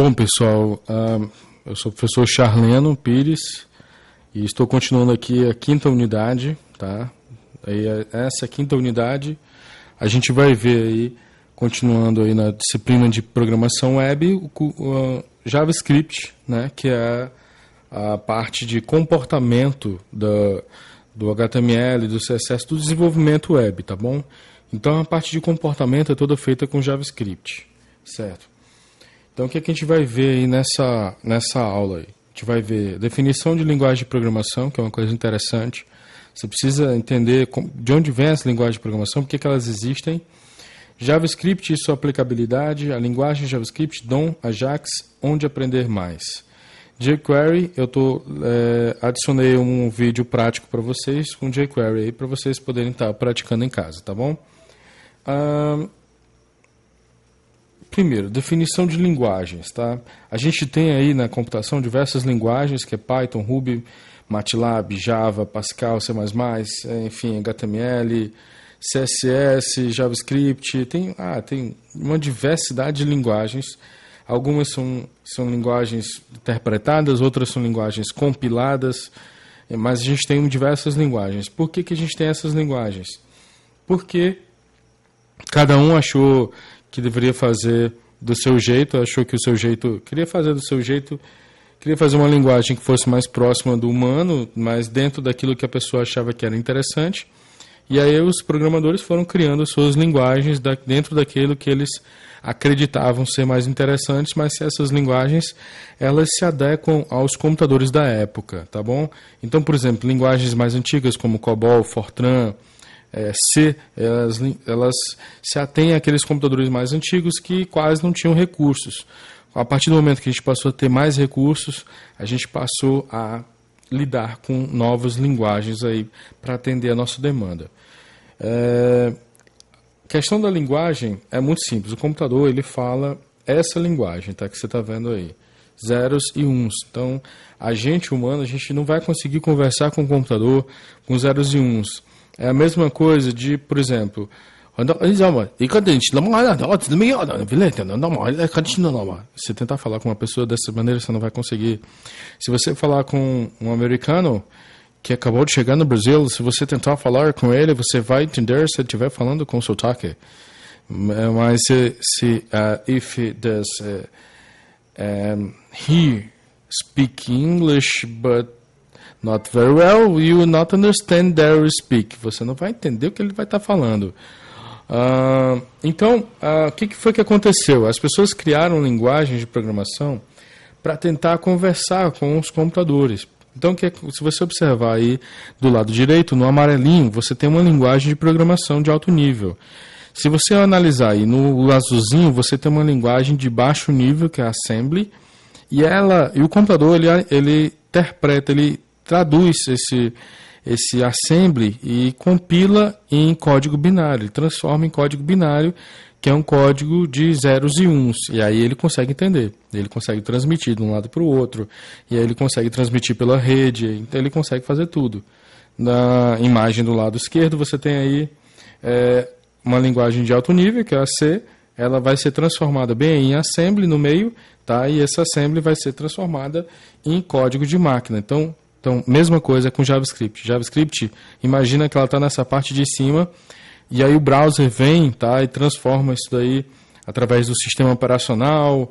Bom, pessoal, eu sou o professor Charleno Pires e estou continuando aqui a quinta unidade, tá? Aí, essa quinta unidade a gente vai ver aí, continuando aí na disciplina de programação web, o JavaScript, né, que é a parte de comportamento do HTML, do CSS, do desenvolvimento web, tá bom? Então a parte de comportamento é toda feita com JavaScript, certo? Então o que a gente vai ver aí nessa aula aí? A gente vai ver definição de linguagem de programação, que é uma coisa interessante. Você precisa entender de onde vem essa linguagem de programação, por que elas existem. JavaScript e sua aplicabilidade, a linguagem JavaScript, DOM, Ajax, onde aprender mais. jQuery, eu adicionei um vídeo prático para vocês com jQuery aí para vocês poderem estar praticando em casa, tá bom? Primeiro, definição de linguagens, tá? A gente tem aí na computação diversas linguagens, que é Python, Ruby, MATLAB, Java, Pascal, C++, enfim, HTML, CSS, JavaScript, tem uma diversidade de linguagens. Algumas são linguagens interpretadas, outras são linguagens compiladas, mas a gente tem diversas linguagens. Por que a gente tem essas linguagens? Porque cada um achou que deveria fazer do seu jeito, achou que o seu jeito, queria fazer do seu jeito, queria fazer uma linguagem que fosse mais próxima do humano, mas dentro daquilo que a pessoa achava que era interessante. E aí os programadores foram criando suas linguagens dentro daquilo que eles acreditavam ser mais interessantes, mas se essas linguagens elas se adequam aos computadores da época, tá bom? Então, por exemplo, linguagens mais antigas como COBOL, Fortran, C, elas se atêm àqueles computadores mais antigos que quase não tinham recursos. A partir do momento que a gente passou a ter mais recursos, a gente passou a lidar com novas linguagens aí para atender a nossa demanda. A questão da linguagem é muito simples. O computador ele fala essa linguagem, tá, que você está vendo aí, zeros e uns. Então, a gente humano, a gente não vai conseguir conversar com o computador com zeros e uns. É a mesma coisa de, por exemplo, você tentar falar com uma pessoa dessa maneira, você não vai conseguir. Se você falar com um americano que acabou de chegar no Brasil, se você tentar falar com ele, você vai entender se ele estiver falando com sotaque. Mas if he speak English, but not very well, you will not understand their speak. Você não vai entender o que ele vai estar falando. Então, o que foi que aconteceu? As pessoas criaram linguagens de programação para tentar conversar com os computadores. Então, se você observar aí do lado direito, no amarelinho, você tem uma linguagem de programação de alto nível. Se você analisar aí no azulzinho, você tem uma linguagem de baixo nível, que é a Assembly, e o computador ele interpreta, ele traduz esse assembly e compila em código binário, ele transforma em código binário, que é um código de zeros e uns, e aí ele consegue entender, ele consegue transmitir de um lado para o outro, e aí ele consegue transmitir pela rede, então ele consegue fazer tudo. Na imagem do lado esquerdo você tem aí uma linguagem de alto nível, que é a C, ela vai ser transformada bem em assembly no meio, tá? E essa assembly vai ser transformada em código de máquina. Então, mesma coisa com JavaScript. JavaScript, imagina que ela está nessa parte de cima, e aí o browser vem, tá, e transforma isso daí através do sistema operacional,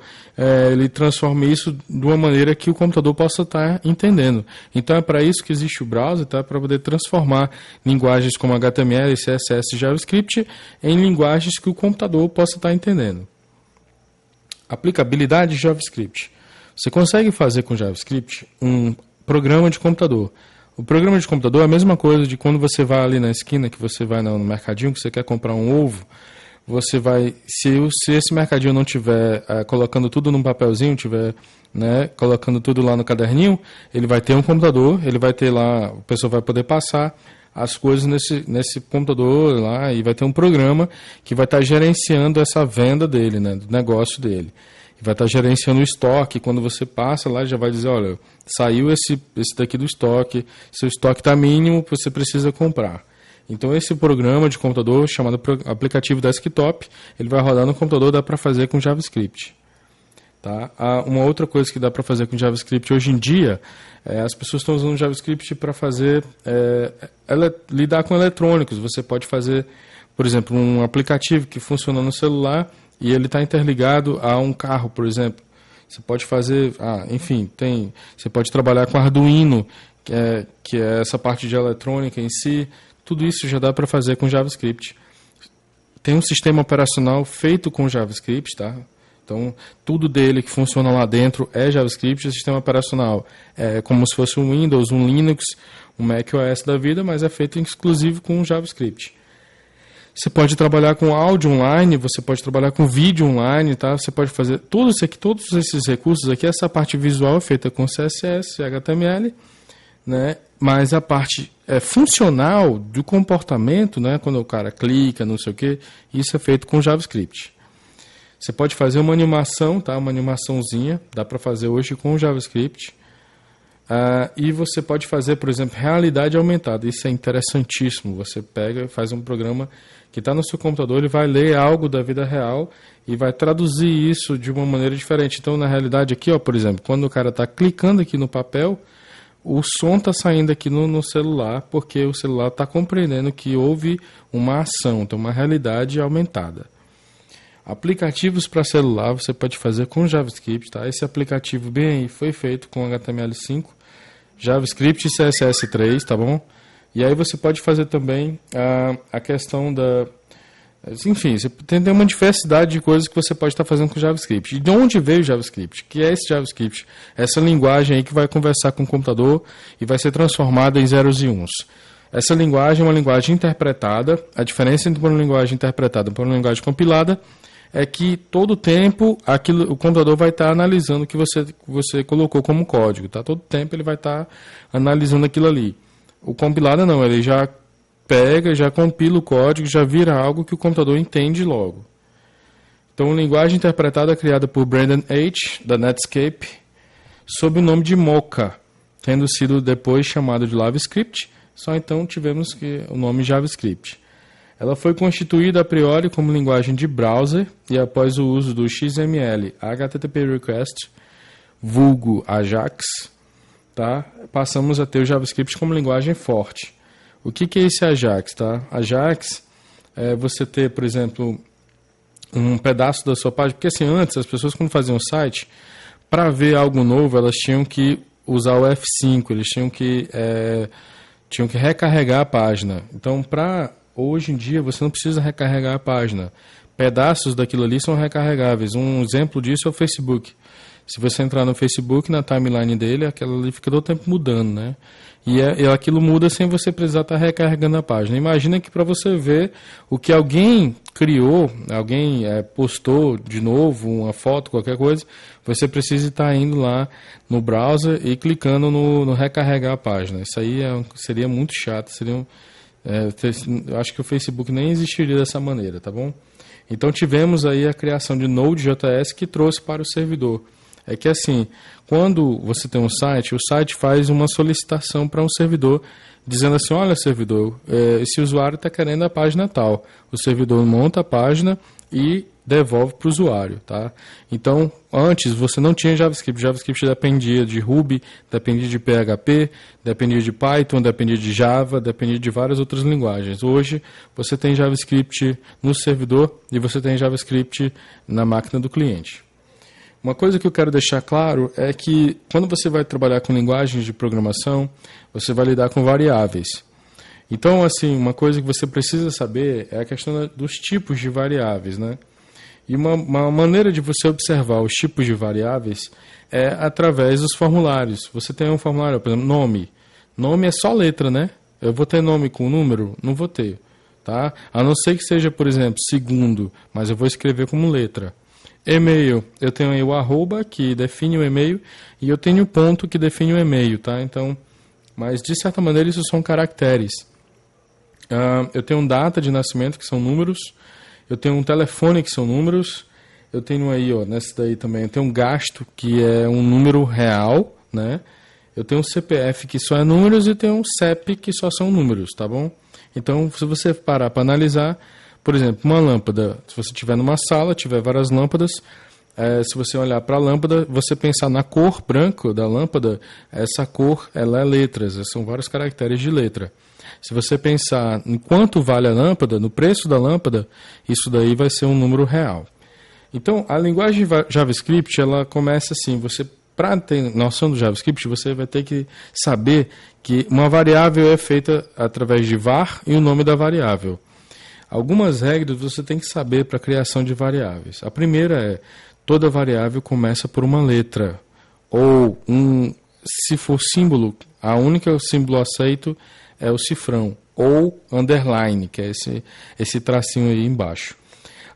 ele transforma isso de uma maneira que o computador possa estar entendendo. Então é para isso que existe o browser, tá, para poder transformar linguagens como HTML, CSS e JavaScript em linguagens que o computador possa estar entendendo. Aplicabilidade de JavaScript. Você consegue fazer com JavaScript um programa de computador. O programa de computador é a mesma coisa de quando você vai ali na esquina, que você vai no mercadinho, que você quer comprar um ovo, você vai, se esse mercadinho não tiver colocando tudo num papelzinho, tiver, né, colocando tudo lá no caderninho, ele vai ter um computador, ele vai ter lá, a pessoa vai poder passar as coisas nesse computador lá e vai ter um programa que vai estar gerenciando essa venda dele, né, do negócio dele. E vai estar gerenciando o estoque. Quando você passa lá, já vai dizer, olha, saiu esse daqui do estoque, seu estoque está mínimo, você precisa comprar. Então esse programa de computador, chamado aplicativo desktop, ele vai rodar no computador, dá para fazer com JavaScript. Tá? Uma outra coisa que dá para fazer com JavaScript hoje em dia, as pessoas estão usando JavaScript para fazer lidar com eletrônicos. Você pode fazer, por exemplo, um aplicativo que funciona no celular e ele está interligado a um carro, por exemplo. Você pode fazer, enfim, você pode trabalhar com Arduino, que é essa parte de eletrônica em si. Tudo isso já dá para fazer com JavaScript. Tem um sistema operacional feito com JavaScript, tá? Então, tudo dele que funciona lá dentro é JavaScript. O sistema operacional é como se fosse um Windows, um Linux, um macOS da vida, mas é feito exclusivo com JavaScript. Você pode trabalhar com áudio online, você pode trabalhar com vídeo online, tá? Você pode fazer tudo isso aqui, todos esses recursos aqui. Essa parte visual é feita com CSS, HTML, né? Mas a parte funcional do comportamento, né? Quando o cara clica, não sei o que, isso é feito com JavaScript. Você pode fazer uma animação, tá? Uma animaçãozinha, dá para fazer hoje com JavaScript. E você pode fazer, por exemplo, realidade aumentada. Isso é interessantíssimo. Você pega e faz um programa que está no seu computador, ele vai ler algo da vida real e vai traduzir isso de uma maneira diferente. Então, na realidade, aqui, ó, por exemplo, quando o cara está clicando aqui no papel, o som está saindo aqui no celular, porque o celular está compreendendo que houve uma ação, então uma realidade aumentada. Aplicativos para celular você pode fazer com JavaScript, tá? Esse aplicativo bem aí foi feito com HTML5, JavaScript e CSS3, tá bom? E aí você pode fazer também a questão da... Enfim, você tem uma diversidade de coisas que você pode estar fazendo com JavaScript. E de onde veio o JavaScript? O que é esse JavaScript? Essa linguagem aí que vai conversar com o computador e vai ser transformada em zeros e uns. Essa linguagem é uma linguagem interpretada. A diferença entre uma linguagem interpretada e uma linguagem compilada é que todo tempo o computador vai estar analisando o que você colocou como código. Tá? Todo tempo ele vai estar analisando aquilo ali. O compilado não, ele já pega, já compila o código, já vira algo que o computador entende logo. Então, a linguagem interpretada é criada por Brandon H., da Netscape, sob o nome de Mocha, tendo sido depois chamado de JavaScript, só então tivemos o nome JavaScript. Ela foi constituída a priori como linguagem de browser e após o uso do XML HTTP Request, vulgo Ajax, tá? Passamos a ter o JavaScript como linguagem forte. O que é esse Ajax? Tá? Ajax é você ter, por exemplo, um pedaço da sua página, porque assim, antes as pessoas quando faziam o site, para ver algo novo, elas tinham que usar o F5, eles tinham que recarregar a página. Então, hoje em dia, você não precisa recarregar a página. Pedaços daquilo ali são recarregáveis. Um exemplo disso é o Facebook. Se você entrar no Facebook, na timeline dele, aquela ali fica todo tempo mudando, né? E aquilo muda sem você precisar estar recarregando a página. Imagina que para você ver o que alguém criou, alguém postou de novo, uma foto, qualquer coisa, você precisa estar indo lá no browser e clicando no recarregar a página. Isso aí seria muito chato, eu acho que o Facebook nem existiria dessa maneira, tá bom? Então tivemos aí a criação de Node.js que trouxe para o servidor. É que assim, quando você tem um site, o site faz uma solicitação para um servidor, dizendo assim, olha servidor, esse usuário está querendo a página tal. O servidor monta a página e devolve para o usuário, tá? Então, antes você não tinha JavaScript. JavaScript dependia de Ruby, dependia de PHP, dependia de Python, dependia de Java, dependia de várias outras linguagens. Hoje, você tem JavaScript no servidor e você tem JavaScript na máquina do cliente. Uma coisa que eu quero deixar claro é que quando você vai trabalhar com linguagens de programação, você vai lidar com variáveis. Então, assim, uma coisa que você precisa saber é a questão dos tipos de variáveis, né? E uma maneira de você observar os tipos de variáveis é através dos formulários. Você tem um formulário, por exemplo, nome. Nome é só letra, né? Eu vou ter nome com número? Não vou ter, tá? A não ser que seja, por exemplo, segundo, mas eu vou escrever como letra. E-mail, eu tenho aí o arroba, que define o e-mail, e eu tenho o ponto que define o e-mail, tá? Então, mas de certa maneira isso são caracteres. Eu tenho data de nascimento, que são números. Eu tenho um telefone, que são números. Eu tenho aí, ó, nessa daí também, eu tenho um gasto, que é um número real, né? Eu tenho um CPF, que só é números, e tenho um CEP, que só são números, tá bom? Então, se você parar para analisar, por exemplo, uma lâmpada, se você estiver numa sala, tiver várias lâmpadas, se você olhar para a lâmpada, você pensar na cor branca da lâmpada, essa cor ela é letras, são vários caracteres de letra. Se você pensar em quanto vale a lâmpada, no preço da lâmpada, isso daí vai ser um número real. Então, a linguagem JavaScript, ela começa assim, para ter noção do JavaScript, você vai ter que saber que uma variável é feita através de var e o nome da variável. Algumas regras você tem que saber para a criação de variáveis. A primeira é, toda variável começa por uma letra, ou se for símbolo, a única símbolo aceito é o cifrão, ou underline, que é esse tracinho aí embaixo.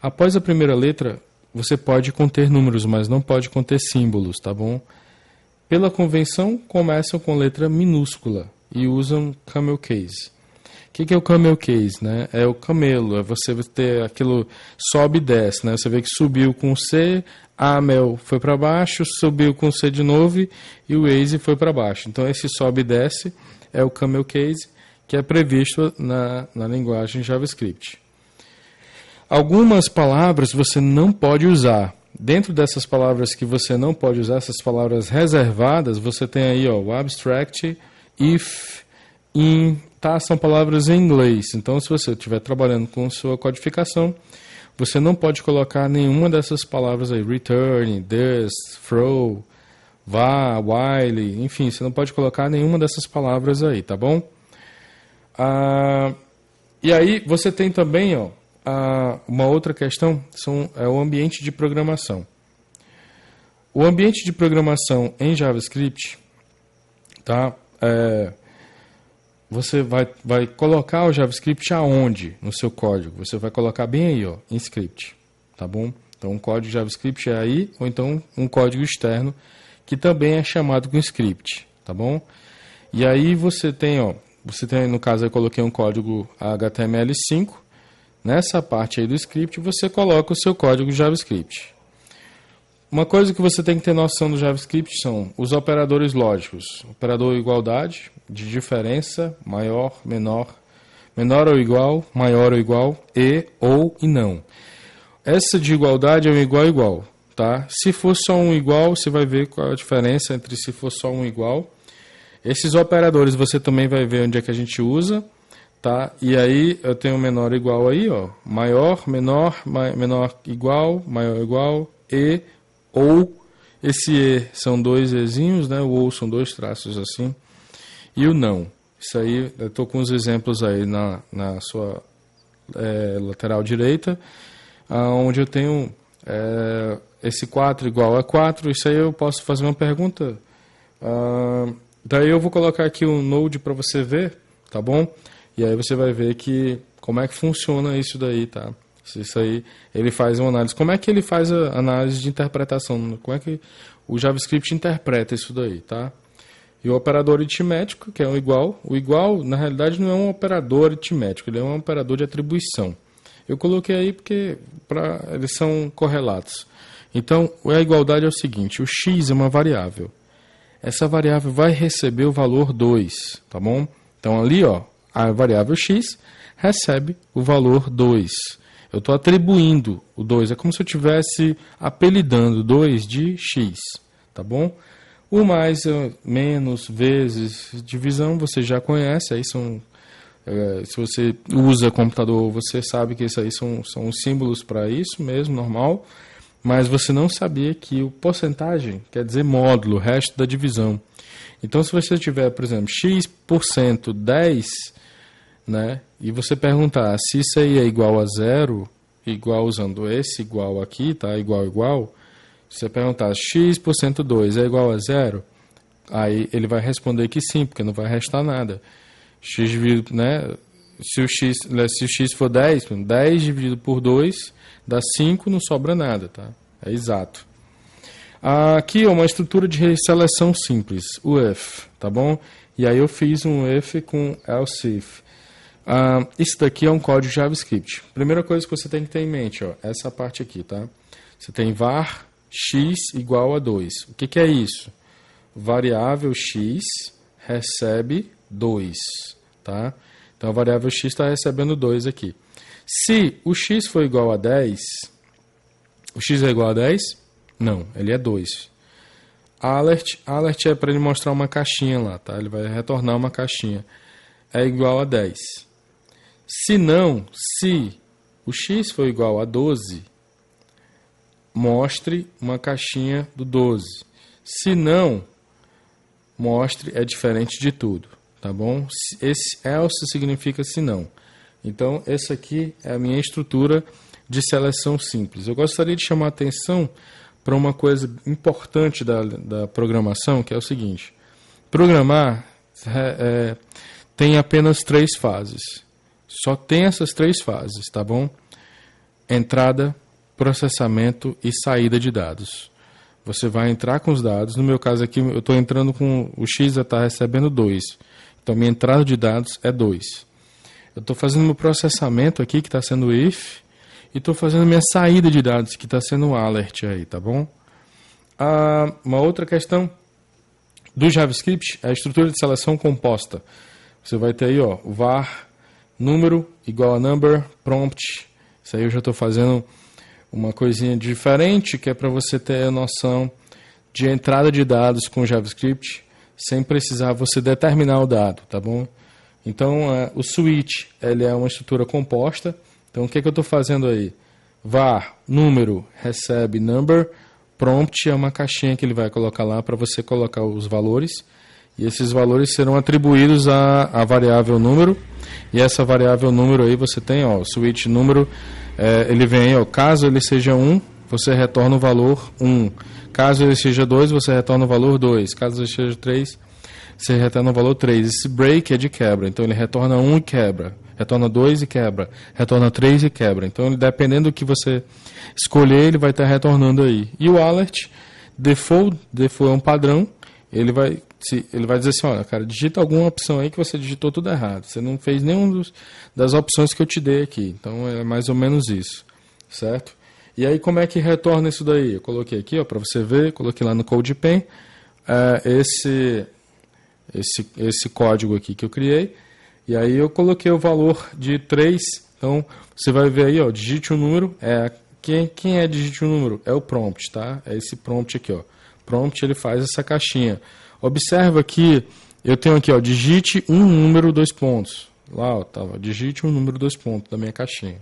Após a primeira letra, você pode conter números, mas não pode conter símbolos, tá bom? Pela convenção, começam com letra minúscula e usam camel case. O que é o camel case, né? É o camelo, é você ter aquilo sobe e desce, né? Você vê que subiu com C, Amel foi para baixo, subiu com C de novo e o Waze foi para baixo. Então esse sobe e desce é o camel case, que é previsto na linguagem JavaScript. Algumas palavras você não pode usar. Dentro dessas palavras que você não pode usar, essas palavras reservadas, você tem aí o abstract, if, in, tá? São palavras em inglês. Então, se você estiver trabalhando com sua codificação, você não pode colocar nenhuma dessas palavras aí, return, this, throw, var, while, enfim, você não pode colocar nenhuma dessas palavras aí, tá bom? E aí você tem também, uma outra questão, é o ambiente de programação. O ambiente de programação em JavaScript, tá? Você vai colocar o JavaScript aonde no seu código? Você vai colocar bem aí, em script, tá bom? Então, um código JavaScript é aí, ou então um código externo, que também é chamado com script, tá bom? E aí você tem, no caso eu coloquei um código HTML5, nessa parte aí do script você coloca o seu código JavaScript. Uma coisa que você tem que ter noção do JavaScript são os operadores lógicos. Operador igualdade, de diferença, maior, menor, menor ou igual, maior ou igual, ou e não. Essa de igualdade é um igual, tá? Se for só um igual, você vai ver qual a diferença entre se for só um igual. Esses operadores você também vai ver onde é que a gente usa, tá? E aí eu tenho menor igual aí, maior, menor, menor igual, maior igual, ou. Esse E são dois Ezinhos, né? O ou são dois traços assim. E o não. Isso aí, eu estou com os exemplos aí na sua lateral direita, onde eu tenho esse 4 igual a 4. Isso aí eu posso fazer uma pergunta. Daí eu vou colocar aqui um Node para você ver, tá bom? E aí você vai ver como é que funciona isso daí, tá? Isso aí, ele faz uma análise. Como é que ele faz a análise de interpretação? Como é que o JavaScript interpreta isso daí, tá? E o operador aritmético, que é o igual, na realidade, não é um operador aritmético, ele é um operador de atribuição. Eu coloquei aí porque eles são correlatos. Então, a igualdade é o seguinte, o x é uma variável. Essa variável vai receber o valor 2, tá bom? Então, ali, a variável x recebe o valor 2. Eu estou atribuindo o 2, é como se eu estivesse apelidando 2 de x, tá bom? O mais, menos, vezes, divisão, você já conhece, aí são, se você usa computador, você sabe que isso aí são os símbolos para isso mesmo, normal, mas você não sabia que o porcentagem quer dizer módulo, o resto da divisão. Então, se você tiver, por exemplo, x% 10, né, e você perguntar se isso aí é igual a 0, igual usando esse igual aqui, tá? Igual, se você perguntar x% 2 é igual a 0, aí ele vai responder que sim, porque não vai restar nada. X dividido, né, se o x for 10, 10 dividido por 2 dá 5, não sobra nada, tá? É exato. Aqui é uma estrutura de seleção simples, o if, tá bom? E aí eu fiz um if com else if. Isso daqui é um código JavaScript. Primeira coisa que você tem que ter em mente, essa parte aqui, tá? Você tem var x igual a 2. O que é isso? Variável x recebe 2, tá? Então a variável x está recebendo 2 aqui. Se o x for igual a 10, o x é igual a 10? Não, ele é 2. Alert é para ele mostrar uma caixinha lá, tá? Ele vai retornar uma caixinha. É igual a 10. Se não, se o x for igual a 12, mostre uma caixinha do 12. Se não, mostre é diferente de tudo, tá bom? Esse else significa se não. Então, essa aqui é a minha estrutura de seleção simples. Eu gostaria de chamar a atenção para uma coisa importante da programação, que é o seguinte. Programar tem apenas 3 fases. Só tem essas 3 fases, tá bom? Entrada, processamento e saída de dados. Você vai entrar com os dados. No meu caso aqui, eu estou entrando com o x já está recebendo 2. Então, minha entrada de dados é 2. Eu estou fazendo meu processamento aqui, que está sendo o if, e estou fazendo minha saída de dados, que está sendo o alert aí, tá bom? Uma outra questão do JavaScript é a estrutura de seleção composta. Você vai ter aí, ó, var, número, igual a number, prompt. Isso aí eu já estou fazendo uma coisinha diferente, que é para você ter a noção de entrada de dados com JavaScript, sem precisar você determinar o dado, tá bom? Então, o switch, ele é uma estrutura composta. Então, o que eu estou fazendo aí? Var, número, recebe number, prompt é uma caixinha que ele vai colocar lá para você colocar os valores. E esses valores serão atribuídos à variável número. E essa variável número aí você tem, ó, o switch número, ele vem aí, ó, caso ele seja 1, você retorna o valor 1. Caso ele seja 2, você retorna o valor 2. Caso ele seja 3, você retorna o valor 3. Esse break é de quebra, então ele retorna 1 e quebra, retorna 2 e quebra, retorna 3 e quebra. Então, dependendo do que você escolher, ele vai estar retornando aí. E o alert, default é um padrão, ele vai dizer assim, olha, cara, digita alguma opção aí que você digitou tudo errado. Você não fez nenhuma das opções que eu te dei aqui. Então, é mais ou menos isso, certo? E aí, como é que retorna isso daí? Eu coloquei aqui, para você ver, coloquei lá no CodePen, esse código aqui que eu criei, e aí eu coloquei o valor de 3, então você vai ver aí, ó, digite um número, quem é digite um número? É o prompt, tá? É esse prompt aqui, ó. Prompt, ele faz essa caixinha. Observa que eu tenho aqui, ó, digite um número, 2 pontos. Lá, ó, tava, digite um número, 2 pontos da minha caixinha.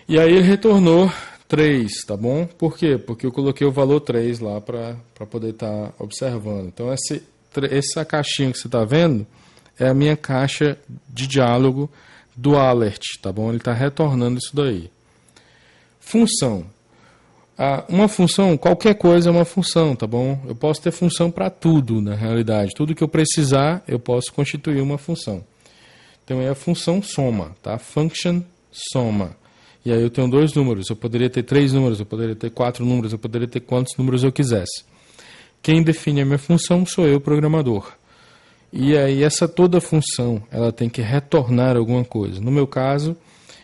E aí ele retornou 3, tá bom? Por quê? Porque eu coloquei o valor 3 lá para poder estar observando. Então, essa caixinha que você está vendo é a minha caixa de diálogo do alert, tá bom? Ele está retornando isso daí. Função. Uma função, qualquer coisa é uma função, tá bom? Eu posso ter função para tudo, na realidade. Tudo que eu precisar, eu posso constituir uma função. Então, é a função soma, tá? Function soma. E aí eu tenho 2 números. Eu poderia ter 3 números, eu poderia ter 4 números, eu poderia ter quantos números eu quisesse. Quem define a minha função sou eu, programador. E aí toda função, ela tem que retornar alguma coisa. No meu caso,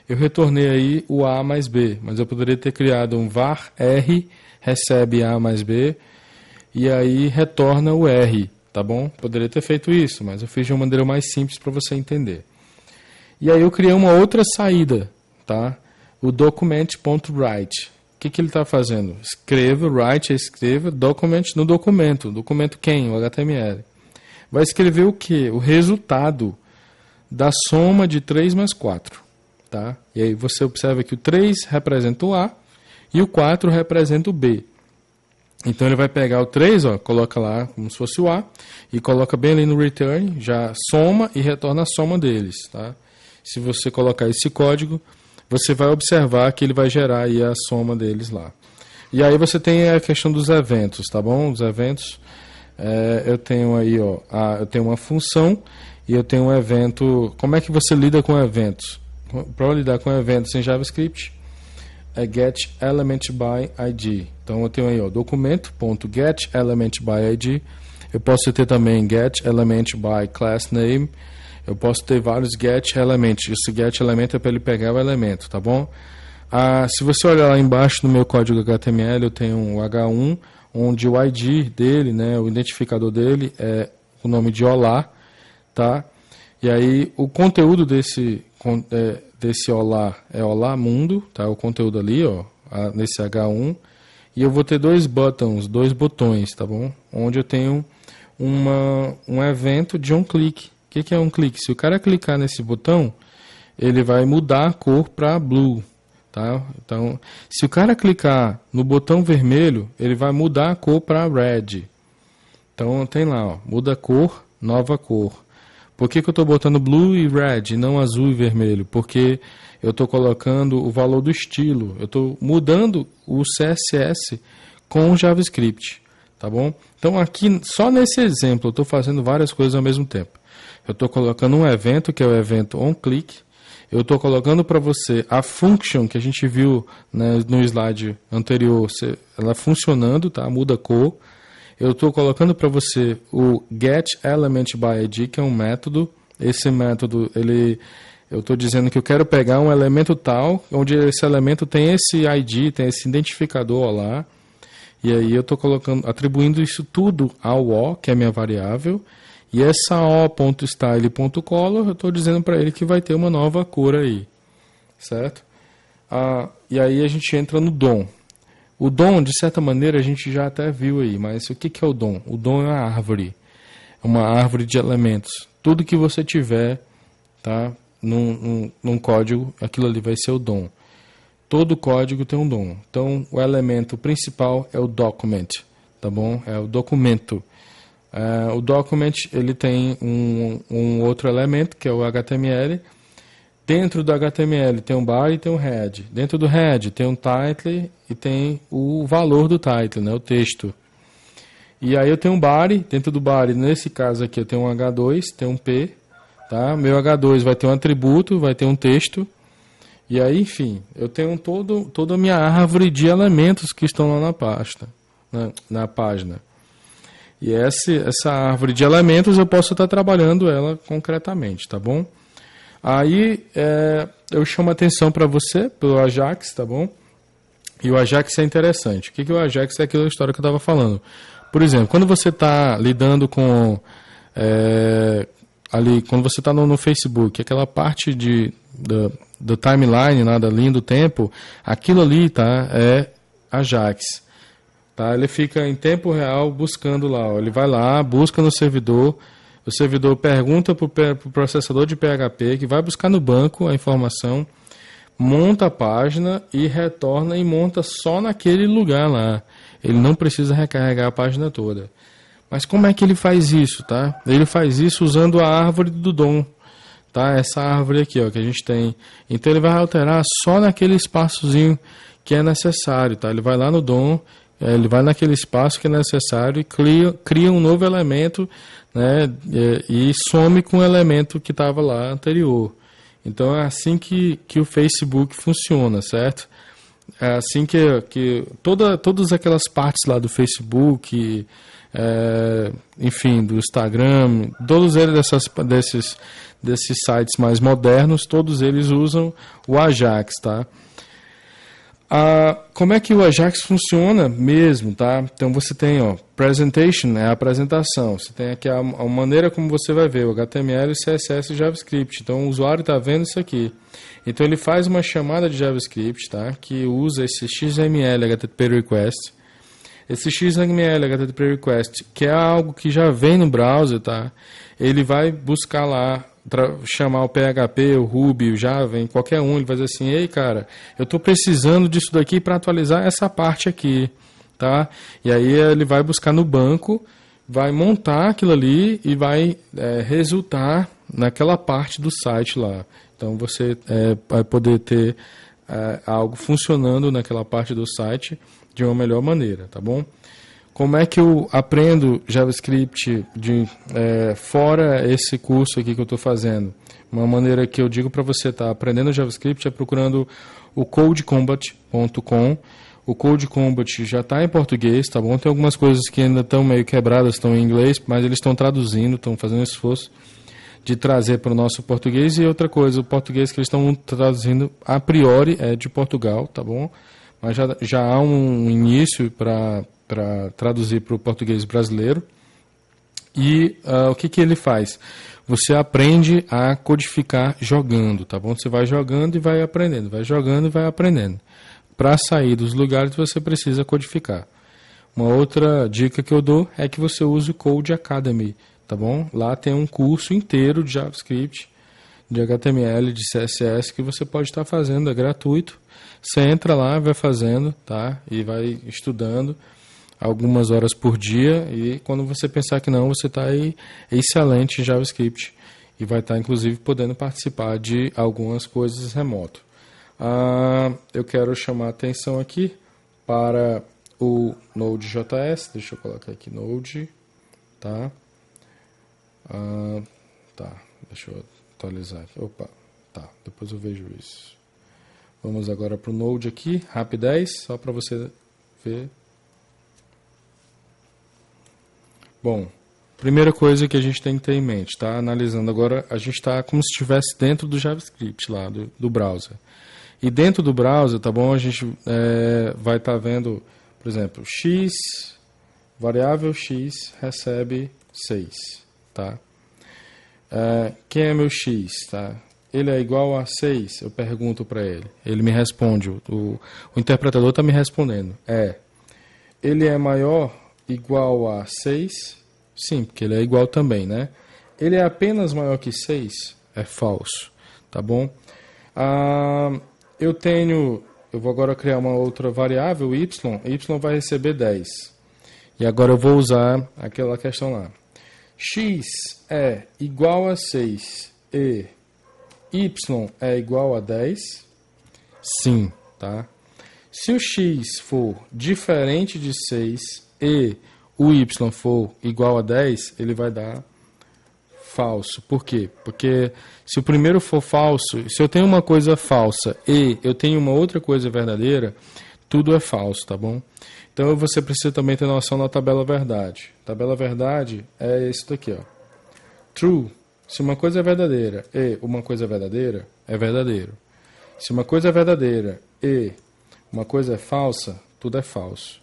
eu retornei aí o A mais B, mas eu poderia ter criado um var R, recebe A mais B, e aí retorna o R, tá bom? Poderia ter feito isso, mas eu fiz de uma maneira mais simples para você entender. E aí eu criei uma outra saída, tá? O document.write. O que ele está fazendo? Escreva, document no documento. Documento quem? O HTML. Vai escrever o quê? O resultado da soma de 3 mais 4. Tá? E aí você observa que o 3 representa o A e o 4 representa o B. Então ele vai pegar o 3, ó, coloca lá como se fosse o A, e coloca bem ali no return, já soma e retorna a soma deles. Tá? Se você colocar esse código, você vai observar que ele vai gerar aí a soma deles lá. E aí você tem a questão dos eventos, tá bom? Os eventos, eu tenho aí, ó, eu tenho uma função e eu tenho um evento. Como é que você lida com eventos? Para lidar com eventos em JavaScript, é getElementById. Então eu tenho aí, ó, documento.getElementById. Eu posso ter também getElementByClassName. Eu posso ter vários getElements. Esse getElement é para ele pegar o elemento, tá bom? Se você olhar lá embaixo no meu código HTML, eu tenho um H1, onde o ID dele, né, o identificador dele é o nome de Olá, tá? E aí o conteúdo desse Olá é Olá Mundo, tá? O conteúdo ali, ó, nesse H1. e eu vou ter dois botões, tá bom? Onde eu tenho um evento de onClick. O que é onClick? Se o cara clicar nesse botão, ele vai mudar a cor para blue, tá? Então, se o cara clicar no botão vermelho, ele vai mudar a cor para red. Então tem lá, ó, muda a cor, nova cor. Por que eu estou botando blue e red, não azul e vermelho? Porque eu estou colocando o valor do estilo. Eu estou mudando o CSS com o JavaScript, tá bom? Então aqui, só nesse exemplo, eu estou fazendo várias coisas ao mesmo tempo. Eu estou colocando um evento, que é o evento onClick. Eu estou colocando para você a function que a gente viu, né, no slide anterior, ela funcionando, tá? Muda a cor. Eu estou colocando para você o getElementById, que é um método. Esse método, eu estou dizendo que eu quero pegar um elemento tal, onde esse elemento tem esse ID, tem esse identificador lá. E aí eu estou atribuindo isso tudo ao O, que é a minha variável. E essa O.style.color, eu estou dizendo para ele que vai ter uma nova cor aí. Certo? E aí a gente entra no DOM. O DOM, de certa maneira, a gente já até viu aí, mas o que é o DOM? O DOM é uma árvore. É uma árvore de elementos. Tudo que você tiver, tá, num código, aquilo ali vai ser o DOM. Todo código tem um DOM. Então, o elemento principal é o document, tá bom? É o documento. O document, ele tem um outro elemento, que é o HTML. Dentro do HTML tem um body e tem um head. Dentro do head tem um title e tem o valor do title, né, o texto. E aí eu tenho um body, dentro do body, nesse caso aqui eu tenho um H2, tem um P, tá? Meu H2 vai ter um atributo, vai ter um texto. E aí, enfim, eu tenho toda a minha árvore de elementos que estão lá na pasta, na página. E essa árvore de elementos eu posso estar trabalhando ela concretamente, tá bom? Aí eu chamo a atenção para você pelo Ajax, tá bom? E o Ajax é interessante. O que é o Ajax? É aquela história que eu estava falando. Por exemplo, quando você está lidando com ali, quando você está no Facebook, aquela parte do timeline, da linha do tempo, aquilo ali, tá, é Ajax. Tá? Ele fica em tempo real buscando lá. Ó. Ele vai lá, busca no servidor. O servidor pergunta para o processador de PHP, que vai buscar no banco a informação, monta a página e retorna e monta só naquele lugar lá. Ele não precisa recarregar a página toda. Mas como é que ele faz isso? Tá? Ele faz isso usando a árvore do DOM. Tá? Essa árvore aqui, ó, que a gente tem. Então ele vai alterar só naquele espaçozinho que é necessário. Tá? Ele vai lá no DOM, ele vai naquele espaço que é necessário e cria um novo elemento, né, e some com o elemento que estava lá anterior. Então é assim que o Facebook funciona, certo? É assim que todas aquelas partes lá do Facebook, enfim, do Instagram, todos eles desses sites mais modernos, todos eles usam o Ajax, tá? Como é que o Ajax funciona mesmo, tá? Então você tem, ó, presentation, é a apresentação. Você tem aqui a maneira como você vai ver, o HTML, CSS e JavaScript. Então o usuário está vendo isso aqui. Então ele faz uma chamada de JavaScript, tá? Que usa esse XML HTTP request. Esse XML HTTP request, que é algo que já vem no browser, tá? Ele vai buscar lá, chamar o PHP, o Ruby, o Java, em qualquer um, ele vai dizer assim: ei, cara, eu estou precisando disso daqui para atualizar essa parte aqui, tá? E aí ele vai buscar no banco, vai montar aquilo ali e vai resultar naquela parte do site lá. Então você vai poder ter algo funcionando naquela parte do site de uma melhor maneira, tá bom? Como é que eu aprendo JavaScript fora esse curso aqui que eu estou fazendo? Uma maneira que eu digo para você estar aprendendo JavaScript é procurando o codecombat.com. O Code Combat já está em português, tá bom? Tem algumas coisas que ainda estão meio quebradas, estão em inglês, mas eles estão traduzindo, estão fazendo um esforço de trazer para o nosso português. E outra coisa, o português que eles estão traduzindo a priori é de Portugal, tá bom? Mas já há um início para traduzir para o português brasileiro. E o que ele faz? Você aprende a codificar jogando, tá bom? Você vai jogando e vai aprendendo, vai jogando e vai aprendendo. para sair dos lugares você precisa codificar. Uma outra dica que eu dou é que você use o Code Academy, tá bom? Lá tem um curso inteiro de JavaScript, de HTML, de CSS que você pode estar fazendo, é gratuito. Você entra lá, vai fazendo, tá? E vai estudando algumas horas por dia e quando você pensar que não, você está aí excelente em JavaScript e vai estar inclusive podendo participar de algumas coisas remoto. Eu quero chamar a atenção aqui para o Node.js, deixa eu colocar aqui Node, tá? Deixa eu atualizar aqui, tá, depois eu vejo isso. Vamos agora para o Node aqui, rapidez, só para você ver. Bom, primeira coisa que a gente tem que ter em mente, tá? Analisando agora, a gente está como se estivesse dentro do JavaScript lá, do browser. E dentro do browser, tá bom? A gente vai estar vendo, por exemplo, x, variável x recebe 6, tá? Quem é meu x, tá? Ele é igual a 6, eu pergunto para ele. Ele me responde, o interpretador está me respondendo. Ele é maior, igual a 6? Sim, porque ele é igual também, né? Ele é apenas maior que 6? É falso, tá bom? Eu vou agora criar uma outra variável, y vai receber 10. E agora eu vou usar aquela questão lá. X é igual a 6 e y é igual a 10? Sim, tá? Se o x for diferente de 6 e o y for igual a 10, ele vai dar falso. Por quê? Porque se o primeiro for falso, se eu tenho uma coisa falsa e eu tenho uma outra coisa verdadeira, tudo é falso, tá bom? Então você precisa também ter noção da tabela verdade. Tabela verdade é isso daqui, ó. True. Se uma coisa é verdadeira e uma coisa é verdadeira, é verdadeiro. Se uma coisa é verdadeira e uma coisa é falsa, tudo é falso.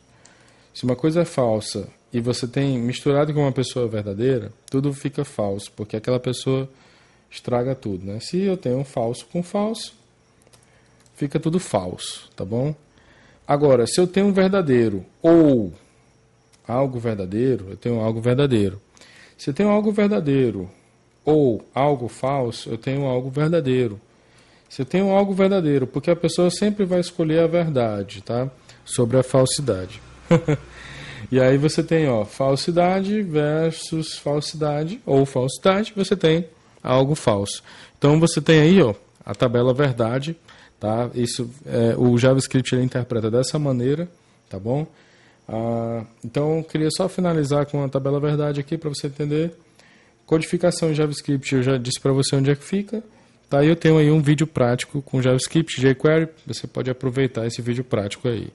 Se uma coisa é falsa e você tem misturado com uma pessoa verdadeira, tudo fica falso, porque aquela pessoa estraga tudo, né? Se eu tenho um falso com falso, fica tudo falso, tá bom? Agora, se eu tenho um verdadeiro ou algo verdadeiro, eu tenho algo verdadeiro. Se eu tenho algo verdadeiro ou algo falso, eu tenho algo verdadeiro. Se eu tenho algo verdadeiro, porque a pessoa sempre vai escolher a verdade, tá? Sobre a falsidade. E aí você tem, ó, falsidade versus falsidade, ou falsidade, você tem algo falso. Então você tem aí, ó, a tabela verdade, tá? Isso, o JavaScript ele interpreta dessa maneira, tá bom? Então eu queria só finalizar com a tabela verdade aqui para você entender. Codificação em JavaScript, eu já disse para você onde é que fica. Tá, eu tenho aí um vídeo prático com JavaScript, jQuery, você pode aproveitar esse vídeo prático aí.